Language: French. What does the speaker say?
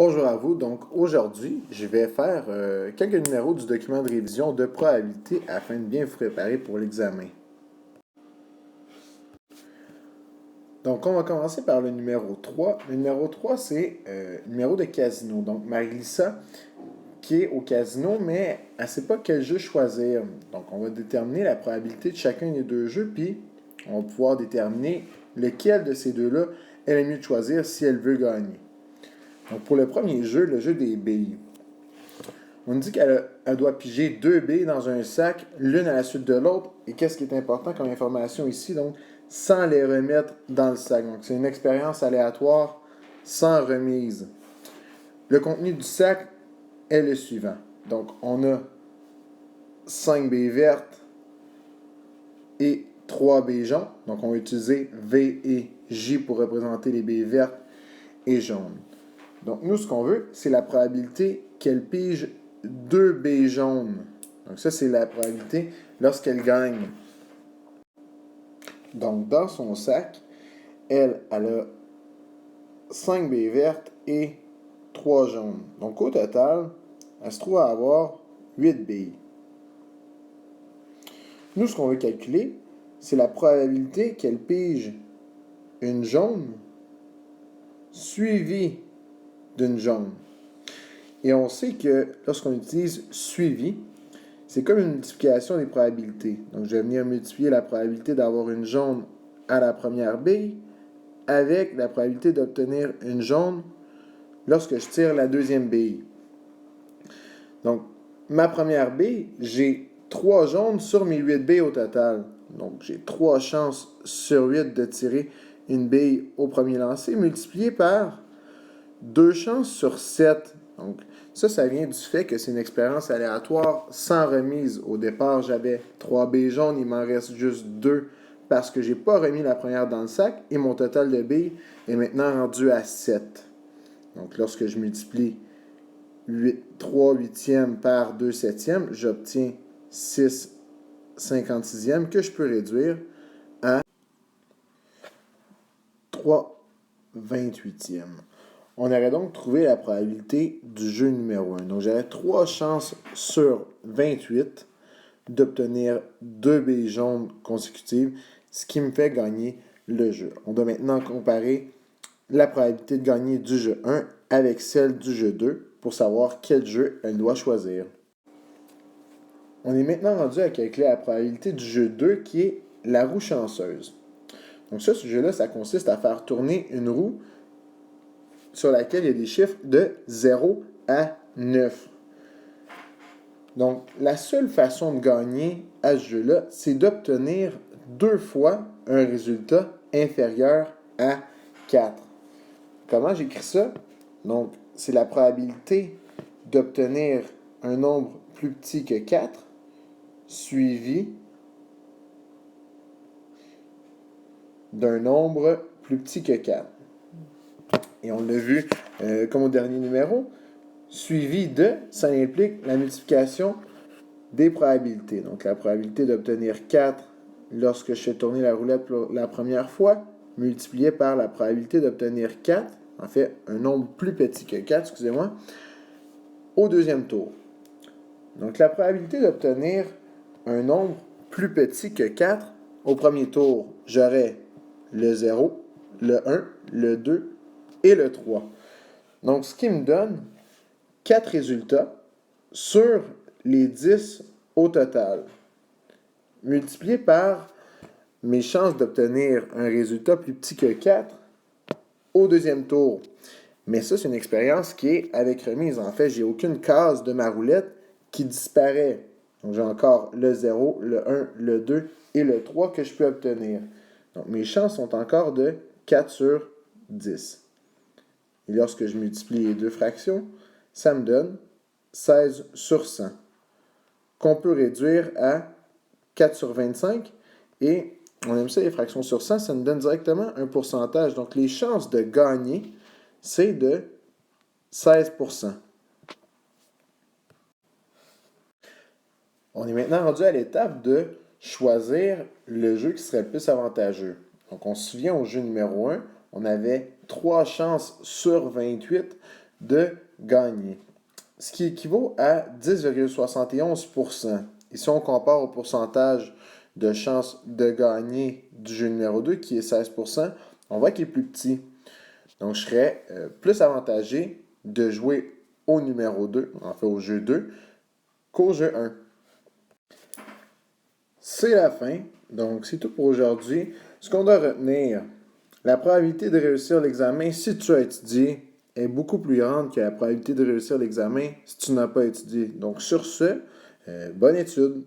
Bonjour à vous. Donc aujourd'hui, je vais faire quelques numéros du document de révision de probabilité afin de bien vous préparer pour l'examen. Donc on va commencer par le numéro 3. Le numéro 3, c'est le numéro de casino. Donc Marilisa qui est au casino, mais elle ne sait pas quel jeu choisir. Donc on va déterminer la probabilité de chacun des deux jeux, puis on va pouvoir déterminer lequel de ces deux-là elle est mieux de choisir si elle veut gagner. Donc pour le premier jeu, le jeu des billes. On dit qu'elle doit piger deux billes dans un sac, l'une à la suite de l'autre. Et qu'est-ce qui est important comme information ici? Donc, sans les remettre dans le sac. Donc, c'est une expérience aléatoire sans remise. Le contenu du sac est le suivant. Donc, on a 5 billes vertes et 3 billes jaunes. Donc, on va utiliser V et J pour représenter les billes vertes et jaunes. Donc, nous, ce qu'on veut, c'est la probabilité qu'elle pige deux billes jaunes. Donc, ça, c'est la probabilité lorsqu'elle gagne. Donc, dans son sac, elle a 5 billes vertes et 3 jaunes. Donc, au total, elle se trouve à avoir 8 billes. Nous, ce qu'on veut calculer, c'est la probabilité qu'elle pige une jaune suivie d'une jaune. Et on sait que lorsqu'on utilise suivi, c'est comme une multiplication des probabilités. Donc, je vais venir multiplier la probabilité d'avoir une jaune à la première bille avec la probabilité d'obtenir une jaune lorsque je tire la deuxième bille. Donc, ma première bille, j'ai 3 jaunes sur mes 8 billes au total. Donc, j'ai 3 chances sur 8 de tirer une bille au premier lancer, multiplié par 2 chances sur 7. Donc, ça vient du fait que c'est une expérience aléatoire sans remise. Au départ, j'avais 3 billes jaunes, il m'en reste juste 2 parce que je n'ai pas remis la première dans le sac et mon total de billes est maintenant rendu à 7. Donc, lorsque je multiplie 3 huitièmes par 2 septièmes, j'obtiens 6 56e que je peux réduire à 3 28e. On aurait donc trouvé la probabilité du jeu numéro 1. Donc, j'avais 3 chances sur 28 d'obtenir 2 billes jaunes consécutives, ce qui me fait gagner le jeu. On doit maintenant comparer la probabilité de gagner du jeu 1 avec celle du jeu 2 pour savoir quel jeu elle doit choisir. On est maintenant rendu à calculer la probabilité du jeu 2 qui est la roue chanceuse. Donc ça, ce jeu-là, ça consiste à faire tourner une roue sur laquelle il y a des chiffres de 0 à 9. Donc, la seule façon de gagner à ce jeu-là, c'est d'obtenir 2 fois un résultat inférieur à 4. Comment j'écris ça? Donc, c'est la probabilité d'obtenir un nombre plus petit que 4 suivi d'un nombre plus petit que 4. Et on l'a vu comme au dernier numéro, suivi de, ça implique la multiplication des probabilités. Donc la probabilité d'obtenir 4 lorsque je fais tourner la roulette pour la première fois, multiplié par la probabilité d'obtenir 4, en fait un nombre plus petit que 4, excusez-moi, au deuxième tour. Donc la probabilité d'obtenir un nombre plus petit que 4 au premier tour, j'aurai le 0, le 1, le 2 et le 3. Donc, ce qui me donne 4 résultats sur les 10 au total, multiplié par mes chances d'obtenir un résultat plus petit que 4 au deuxième tour. Mais ça, c'est une expérience qui est avec remise. En fait, j'ai aucune case de ma roulette qui disparaît. Donc, j'ai encore le 0, le 1, le 2 et le 3 que je peux obtenir. Donc, mes chances sont encore de 4 sur 10. Et lorsque je multiplie les deux fractions, ça me donne 16 sur 100, qu'on peut réduire à 4 sur 25. Et on aime ça, les fractions sur 100, ça nous donne directement un pourcentage. Donc, les chances de gagner, c'est de 16%. On est maintenant rendu à l'étape de choisir le jeu qui serait le plus avantageux. Donc, on se souvient au jeu numéro 1, on avait 3 chances sur 28 de gagner, ce qui équivaut à 10,71%. Ici, on compare au pourcentage de chance de gagner du jeu numéro 2, qui est 16%. On voit qu'il est plus petit. Donc, je serais plus avantagé de jouer au numéro 2, en fait au jeu 2, qu'au jeu 1. C'est la fin. Donc, c'est tout pour aujourd'hui. Ce qu'on doit retenir, la probabilité de réussir l'examen si tu as étudié est beaucoup plus grande que la probabilité de réussir l'examen si tu n'as pas étudié. Donc, sur ce, bonne étude.